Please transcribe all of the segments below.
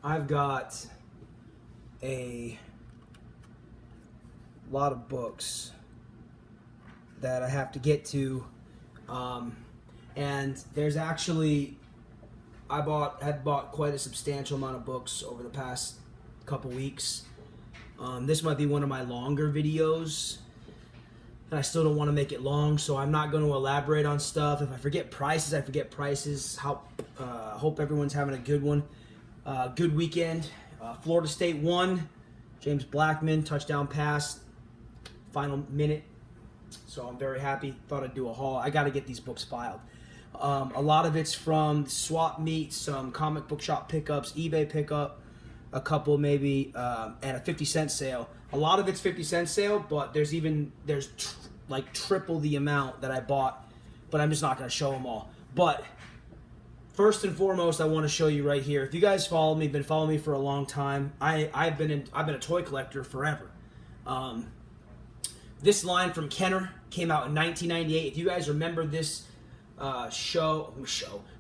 I've got a lot of books that I have to get to, and there's actually had bought quite a substantial amount of books over the past couple weeks. This might be one of my longer videos, and I still don't want to make it long, so I'm not going to elaborate on stuff. If I forget prices, I forget prices. Hope everyone's having a good one. Good weekend. Florida State won. James Blackman, touchdown pass, final minute. So I'm very happy. Thought I'd do a haul. I got to get these books filed. A lot of it's from swap meets, some comic book shop pickups, eBay pickup, a couple maybe, and a 50-cent sale. A lot of it's 50-cent sale, but there's like triple the amount that I bought, but I'm just not going to show them all. But first and foremost, I want to show you right here. If you guys follow me, been following me for a long time, I've been a toy collector forever. This line from Kenner came out in 1998. If you guys remember this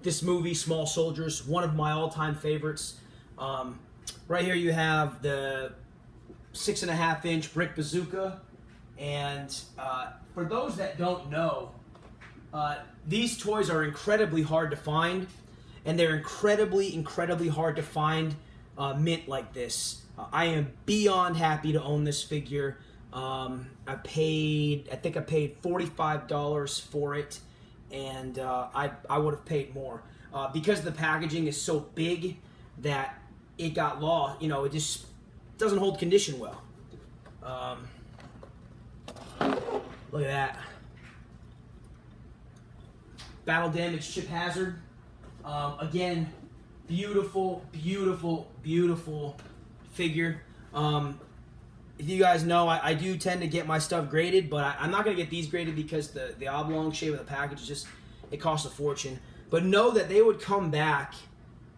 this movie, Small Soldiers, one of my all-time favorites. Right here you have the 6.5-inch brick bazooka, and for those that don't know, these toys are incredibly hard to find, and they're incredibly hard to find mint like this. I am beyond happy to own this figure. I think I paid $45 for it, and I would have paid more because the packaging is so big that it got lost. You know, it just doesn't hold condition well. Look at that. Battle Damage Chip Hazard. Again, beautiful figure. If you guys know, I do tend to get my stuff graded, but I'm not going to get these graded because the oblong shape of the package is just, it costs a fortune. But know that they would come back,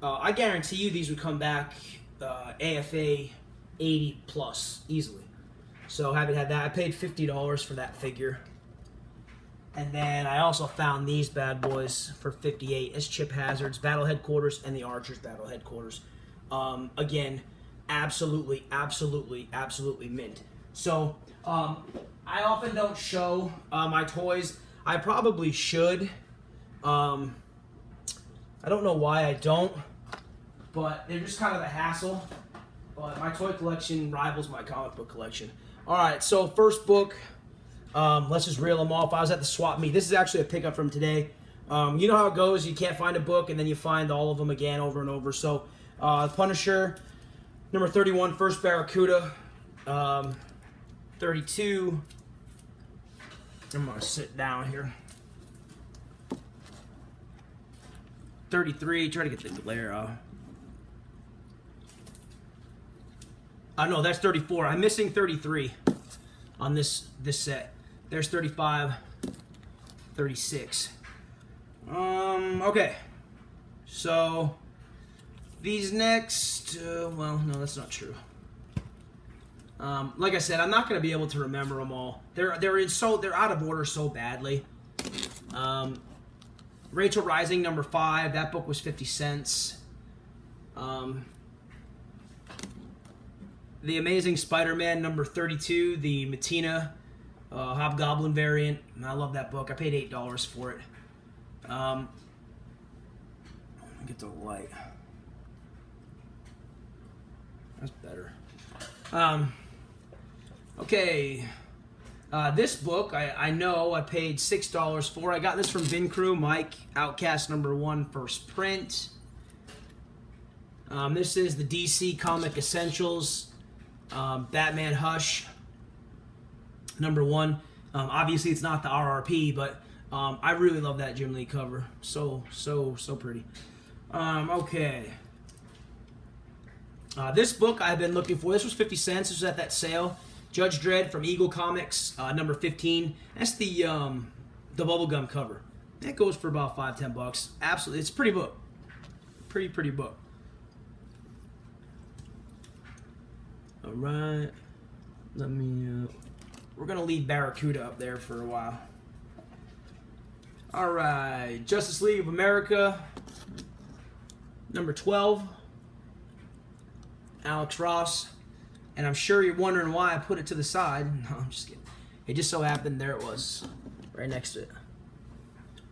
I guarantee you these would come back AFA 80 plus easily. So haven't had that. I paid $50 for that figure. And then I also found these bad boys for $58 as Chip Hazards, Battle Headquarters, and the Archers Battle Headquarters. Again, absolutely mint. So I often don't show my toys. I probably should. I don't know why I don't, but they're just kind of a hassle. But my toy collection rivals my comic book collection. All right, so first book. Let's just reel them off. I was at the swap meet. This is actually a pickup from today. You know how it goes. You can't find a book, and then you find all of them again over and over. So Punisher, number 31, First Barracuda, 32. I'm going to sit down here. 33, try to get the glare off. No, that's 34. I'm missing 33 on this set. There's 35, 36. Okay. So these next, well, no, that's not true. Like I said, I'm not going to be able to remember them all. They're out of order so badly. Rachel Rising, number 5. That book was 50 cents. The Amazing Spider-Man, number 32. The Matina Hobgoblin variant. I love that book. I paid $8 for it. Let me get the light. That's better. Okay. This book, I know I paid $6 for. I got this from Vin Crew, Mike, Outcast number 1, first print. This is the DC Comic Essentials, Batman Hush, number 1. Obviously, it's not the RRP, but I really love that Jim Lee cover. So pretty. Okay. This book I've been looking for. This was 50 cents. This was at that sale. Judge Dredd from Eagle Comics, number 15. That's the bubblegum cover. That goes for about $5-10. Absolutely, it's a pretty book. Pretty book. All right, let me. We're gonna leave Barracuda up there for a while. All right, Justice League of America, number 12. Alex Ross. And I'm sure you're wondering why I put it to the side. No, I'm just kidding. It just so happened there it was, right next to it.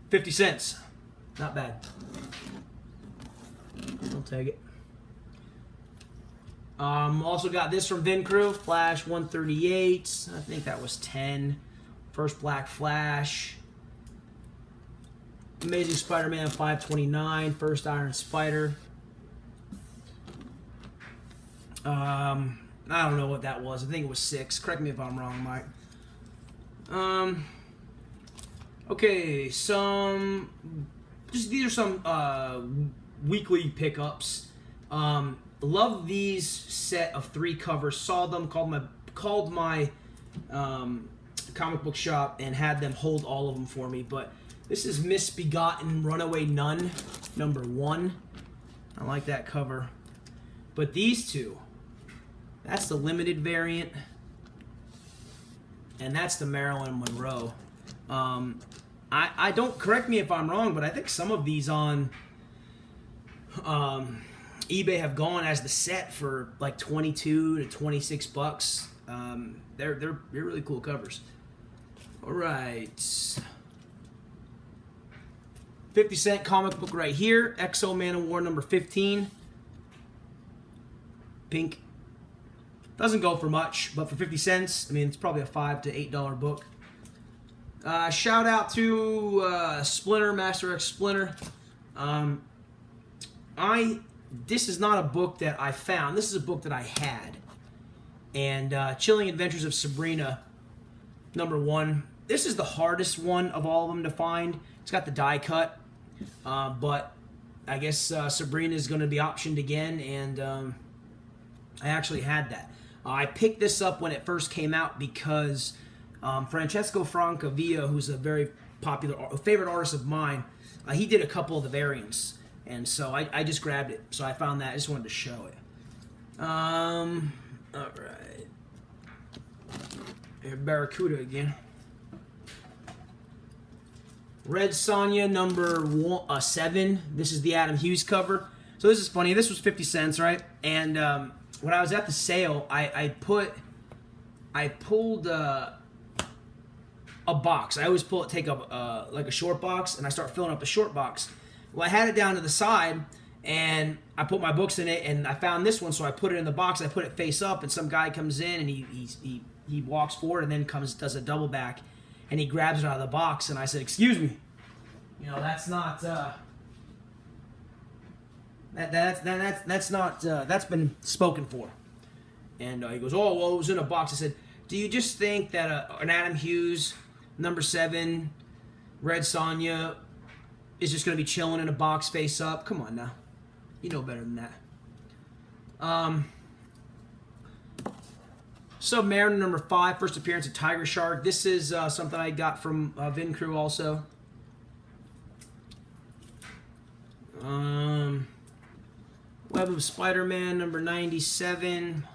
50 cents. Not bad. I'll take it. Also got this from VinCrew, Flash 138. I think that was 10. First Black Flash. Amazing Spider-Man 529. First Iron Spider. I don't know what that was. I think it was 6. Correct me if I'm wrong, Mike. Okay, these are some weekly pickups. Love these set of 3 covers. Saw them, called my comic book shop and had them hold all of them for me. But this is Misbegotten Runaway Nun, number 1. I like that cover. But these two, that's the limited variant, and that's the Marilyn Monroe. I don't, correct me if I'm wrong, but I think some of these on eBay have gone as the set for like 22 to 26 bucks. They're really cool covers. All right, 50-cent comic book right here. X-O Manowar number 15. Pink. Doesn't go for much, but for 50 cents, I mean, it's probably a $5 to $8 book. Shout out to Splinter, Master X Splinter. This is not a book that I found. This is a book that I had. And Chilling Adventures of Sabrina, number 1. This is the hardest one of all of them to find. It's got the die cut, but I guess Sabrina is going to be optioned again, and I actually had that. I picked this up when it first came out because Francesco Francavilla, who's a very popular, favorite artist of mine, he did a couple of the variants, and so I just grabbed it. So I found that. I just wanted to show it. All right. Here, Barracuda again. Red Sonja number 7. This is the Adam Hughes cover. So this is funny. This was 50 cents, right? And when I was at the sale, I pulled a box. I always take up like a short box, and I start filling up the short box. Well, I had it down to the side, and I put my books in it, and I found this one, so I put it in the box. I put it face up, and some guy comes in, and he walks forward, and then does a double back, and he grabs it out of the box, and I said, "Excuse me, you know, that's not that's not that's been spoken for." And he goes, "Oh, well, it was in a box." I said, "Do you just think that an Adam Hughes number 7 Red Sonja is just going to be chilling in a box face up? Come on now, you know better than that." Submariner number 5, first appearance of Tiger Shark. This is something I got from VinCrew also. Web of Spider-Man number 97.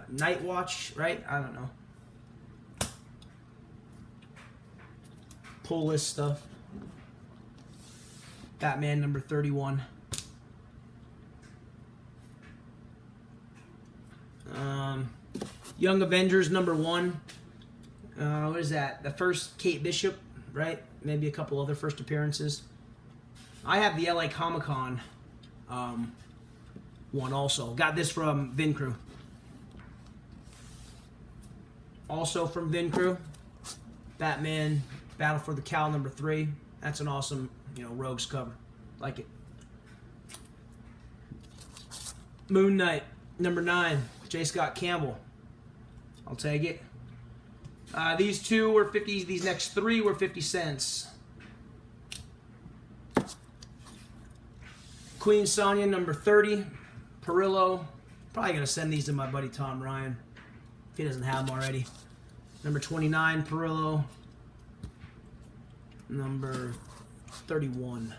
Night Watch, right? I don't know. Pull list stuff. Batman number 31. Young Avengers number 1. What is that? The first Kate Bishop, right? Maybe a couple other first appearances. I have the LA Comic-Con one also. Got this from VinCrew. Also from VinCrew, Batman Battle for the Cowl number 3. That's an awesome, Rogues cover. Like it. Moon Knight number 9, J. Scott Campbell. I'll take it. These 2 were 50. These next 3 were 50 cents. Queen Sonja number 30, Perillo. Probably gonna send these to my buddy Tom Ryan if he doesn't have them already. Number 29, Perillo. Number 31,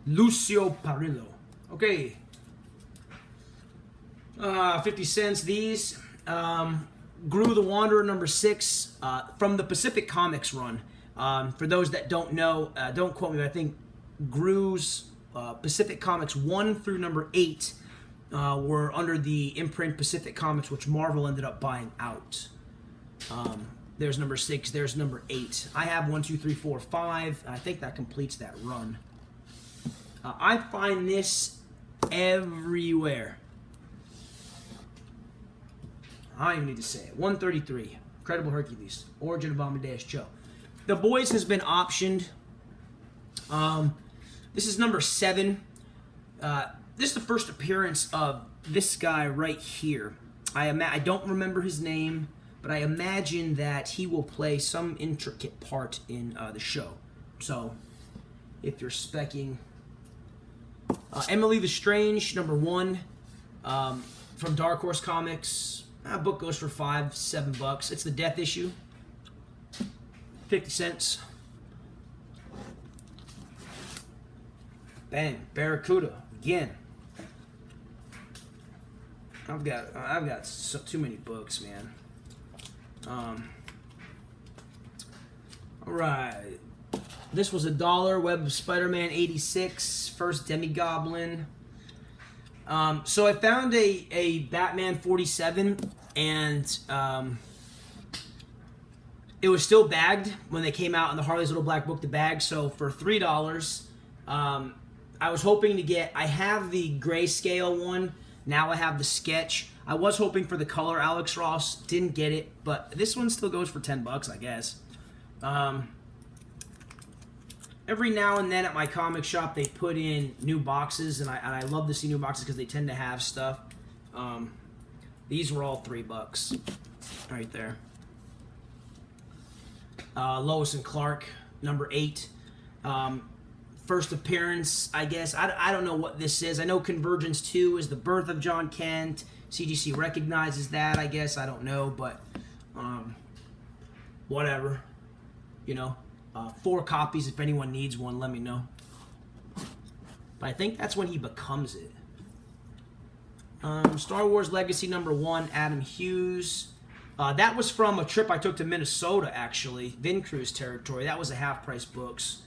Lucio Perillo. Okay. 50 cents. These. Gru the Wanderer number 6 from the Pacific Comics run. For those that don't know, don't quote me, but I think Gru's Pacific Comics 1 through number 8 were under the imprint Pacific Comics, which Marvel ended up buying out. There's number 6. There's number 8. I have 1, 2, 3, 4, 5. I think that completes that run. I find this everywhere. I don't even need to say it. 133. Incredible Hercules. Origin of Amadeus Cho. The Boys has been optioned. This is number 7. This is the first appearance of this guy right here. I don't remember his name, but I imagine that he will play some intricate part in the show. So, if you're specking... Emily the Strange, number 1, from Dark Horse Comics. Book goes for $5, $7. It's the death issue. 50 cents. Bang, Barracuda again. I've got too many books, man. All right. This was $1. Web of Spider-Man 86, first Demi-Goblin. So I found a Batman 47, and it was still bagged when they came out in the Harley's Little Black Book to bag. So for $3, I was hoping to get. I have the grayscale one. Now I have the sketch. I was hoping for the color Alex Ross. Didn't get it, but this one still goes for $10, I guess. Every now and then at my comic shop, they put in new boxes, and I love to see new boxes because they tend to have stuff. These were all $3 right there. Lois and Clark, number 8. First appearance, I guess. I don't know what this is. I know Convergence 2 is the birth of John Kent. CGC recognizes that, I guess. I don't know, but whatever. You know. 4 copies. If anyone needs one, let me know. But I think that's when he becomes it. Star Wars Legacy number 1, Adam Hughes. That was from a trip I took to Minnesota, actually. Vin Cruz territory. That was a half-price books.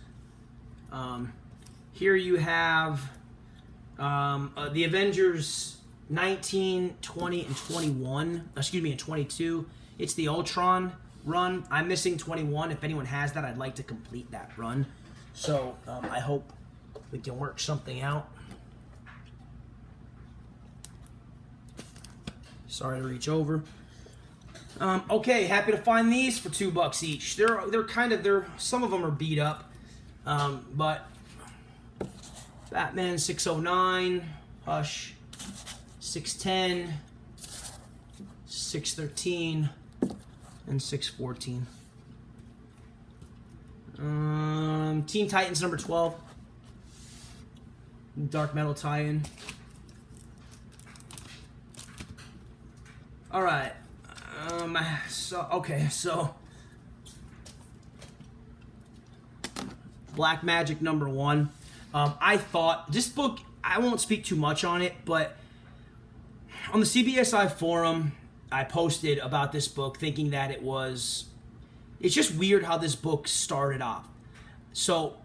Here you have the Avengers 19, 20, and 21. Excuse me, and 22. It's the Ultron run. I'm missing 21. If anyone has that, I'd like to complete that run. So I hope we can work something out. Sorry to reach over. Okay, happy to find these for $2 each. They're some of them are beat up, but Batman 609, Hush, 610, 613, and 614. Teen Titans number 12, Dark Metal tie-in. All right. So Black Magic number 1. I thought this book, I won't speak too much on it, but on the CBSI forum, I posted about this book thinking that it's just weird how this book started off. So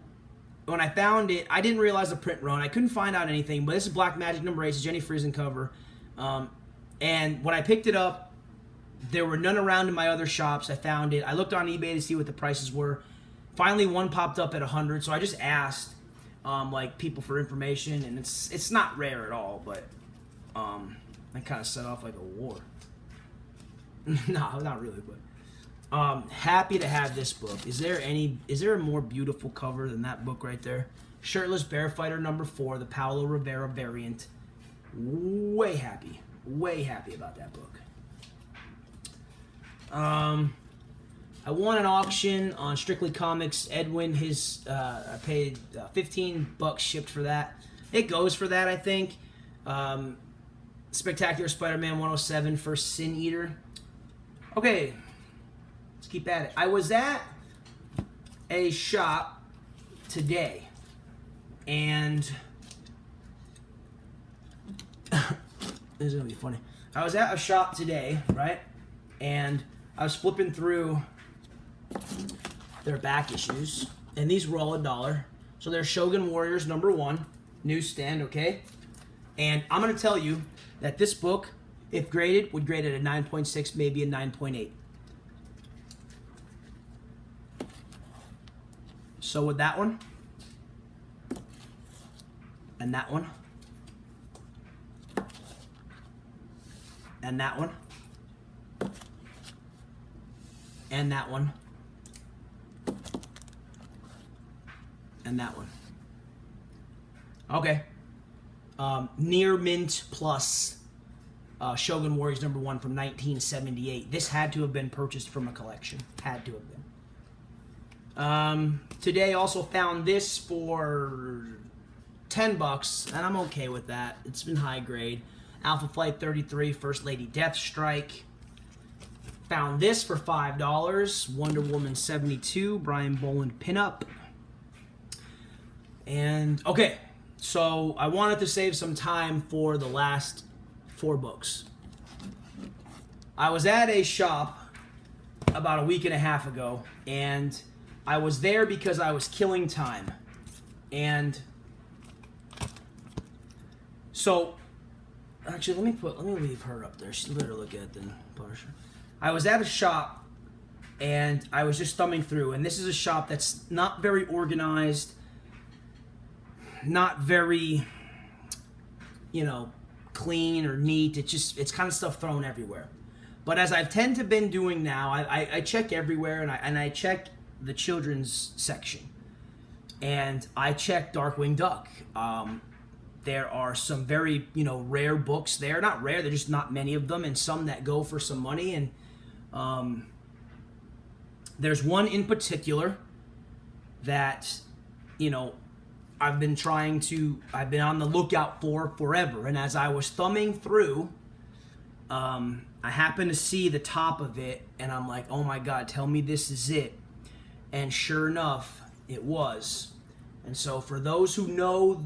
when I found it, I didn't realize the print run. I couldn't find out anything, but this is Black Magic number 8. It's a Jenny Friesen cover. And when I picked it up, there were none around in my other shops. I found it. I looked on eBay to see what the prices were. Finally, one popped up at 100, so I just asked people for information, and it's not rare at all, but I kind of set off like a war. No, not really, but happy to have this book. Is there a more beautiful cover than that book right there? Shirtless Bear Fighter number 4, the Paulo Rivera variant. Way happy about that book. I won an auction on Strictly Comics. Edwin, I paid $15 shipped for that. It goes for that, I think. Spectacular Spider-Man 107 for Sin Eater. Okay, let's keep at it. I was at a shop today, and this is gonna be funny. I was at a shop today, right? And I was flipping through their back issues, and these were all $1. So they're Shogun Warriors number 1, newsstand, okay? And I'm going to tell you that this book, if graded, would grade at a 9.6, maybe a 9.8. So with that one, and that one, and that one, and that one, and that one. Okay. Near Mint Plus, Shogun Warriors #1 from 1978. This had to have been purchased from a collection. Had to have been. Today also found this for $10, and I'm okay with that. It's been high grade. Alpha Flight 33, First Lady Death Strike. Found this for $5. Wonder Woman 72, Brian Boland pinup. And, okay, so I wanted to save some time for the last 4 books. I was at a shop about a week and a half ago, and I was there because I was killing time. And so, actually, let me leave her up there. She's better look at than Punisher. I was at a shop, and I was just thumbing through, and this is a shop that's not very organized, not very, clean or neat. It's kind of stuff thrown everywhere. But as I've tend to been doing now, I check everywhere, and I check the children's section, and I check Darkwing Duck. There are some very, rare books there. Not rare, they're just not many of them, and some that go for some money. And there's one in particular that, I've been on the lookout for forever. And as I was thumbing through, I happened to see the top of it, and I'm like, oh my God, tell me this is it. And sure enough, it was. And so for those who know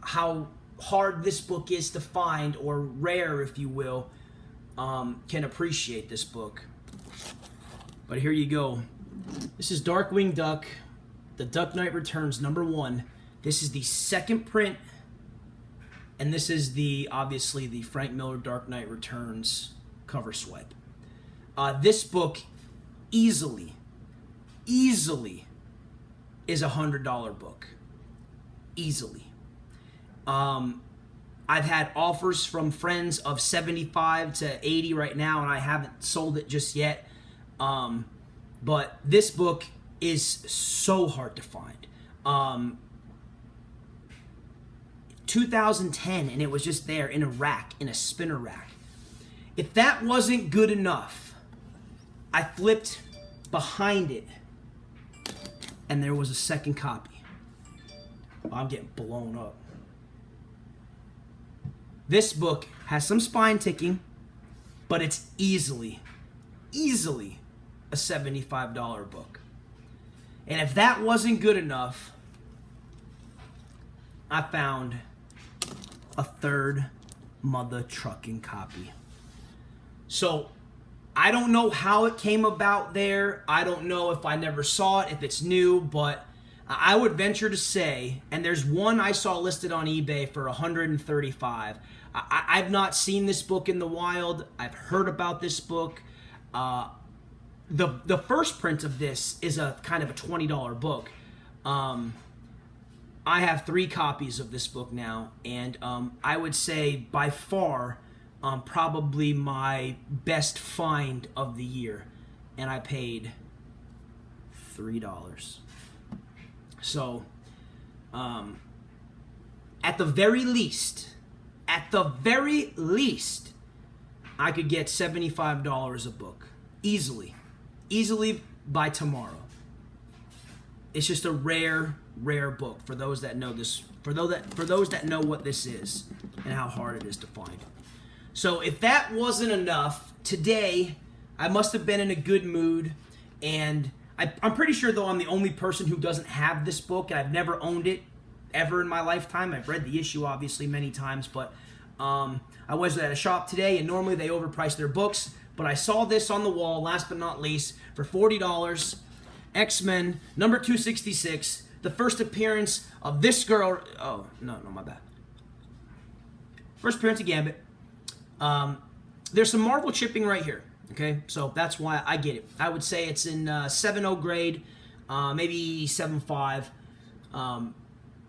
how hard this book is to find, or rare, if you will, can appreciate this book. But here you go. This is Darkwing Duck, The Duck Knight Returns #1. This is the second print, and this is obviously the Frank Miller Dark Knight Returns cover swipe. This book easily is a $100 book. Easily. I've had offers from friends of $75 to $80 right now, and I haven't sold it just yet. But this book is so hard to find. 2010, and it was just there in a rack, in a spinner rack. If that wasn't good enough, I flipped behind it, and there was a second copy. I'm getting blown up. This book has some spine ticking, but it's easily a $75 book. And if that wasn't good enough, I found a third mother trucking copy. So I don't know how it came about there. I don't know if I never saw it, if it's new, but I would venture to say, and there's one I saw listed on eBay for $135. I've not seen this book in the wild. I've heard about this book. The first print of this is a kind of a $20 book. I have 3 copies of this book now, and I would say by far probably my best find of the year, and I paid $3. So at the very least, I could get $75 a book easily by tomorrow. It's just a rare book for those that know this, for those that know what this is and how hard it is to find. So if that wasn't enough, today I must have been in a good mood, and I'm pretty sure, though, I'm the only person who doesn't have this book, and I've never owned it ever in my lifetime. I've read the issue, obviously, many times, but I was at a shop today, and normally they overprice their books, but I saw this on the wall, last but not least, for $40. X-Men, number 266, the first appearance of this girl. Oh, no, my bad. First appearance of Gambit. There's some Marvel chipping right here. Okay, so that's why I get it. I would say it's in 7.0 grade, maybe 7.5.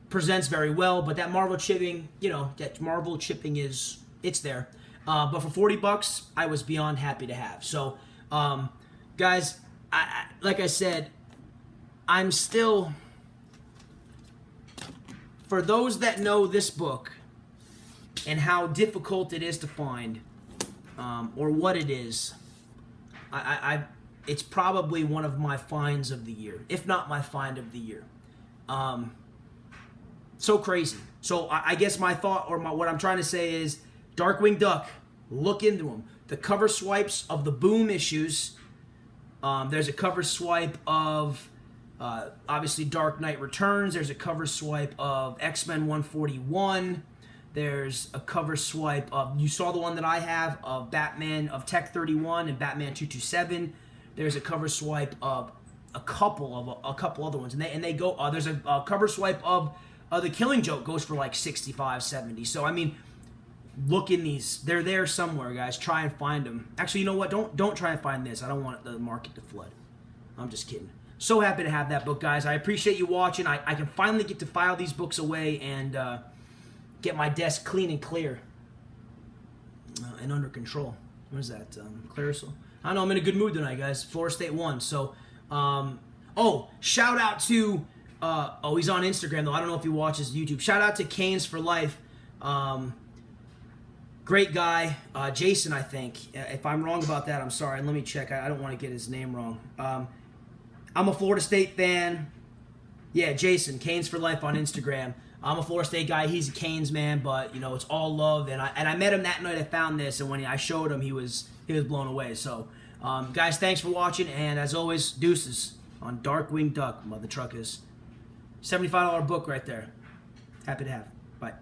Presents very well, but that Marvel chipping, that Marvel chipping it's there. But for $40, I was beyond happy to have. So, guys, like I said, I'm still, for those that know this book and how difficult it is to find, or what it is, it's probably one of my finds of the year, if not my find of the year. So crazy. So I guess my thought, or what I'm trying to say is, Darkwing Duck, look into them. The cover swipes of the Boom issues. There's a cover swipe of, obviously, Dark Knight Returns. There's a cover swipe of X-Men 141. There's a cover swipe of, you saw the one that I have, of Batman, of Tech 31 and Batman 227. There's a cover swipe of a couple other ones, and they go. There's a cover swipe of the Killing Joke, goes for like 65, 70. So I mean, look in these. They're there somewhere, guys. Try and find them. Actually, you know what? Don't try and find this. I don't want the market to flood. I'm just kidding. So happy to have that book, guys. I appreciate you watching. I can finally get to file these books away and get my desk clean and clear and under control. What is that? Clarissol? I don't know. I'm in a good mood tonight, guys. Florida State won. So, shout out to, he's on Instagram, though. I don't know if he watches YouTube. Shout out to Canes for Life. Great guy. Jason, I think. If I'm wrong about that, I'm sorry. Let me check. I don't want to get his name wrong. I'm a Florida State fan. Yeah, Jason, Canes for Life on Instagram. I'm a Florida State guy. He's a Canes man, but it's all love. And I met him that night. I found this, and when I showed him, he was blown away. So, guys, thanks for watching, and as always, deuces on Darkwing Duck, mother truckers. $75 book right there. Happy to have it. Bye.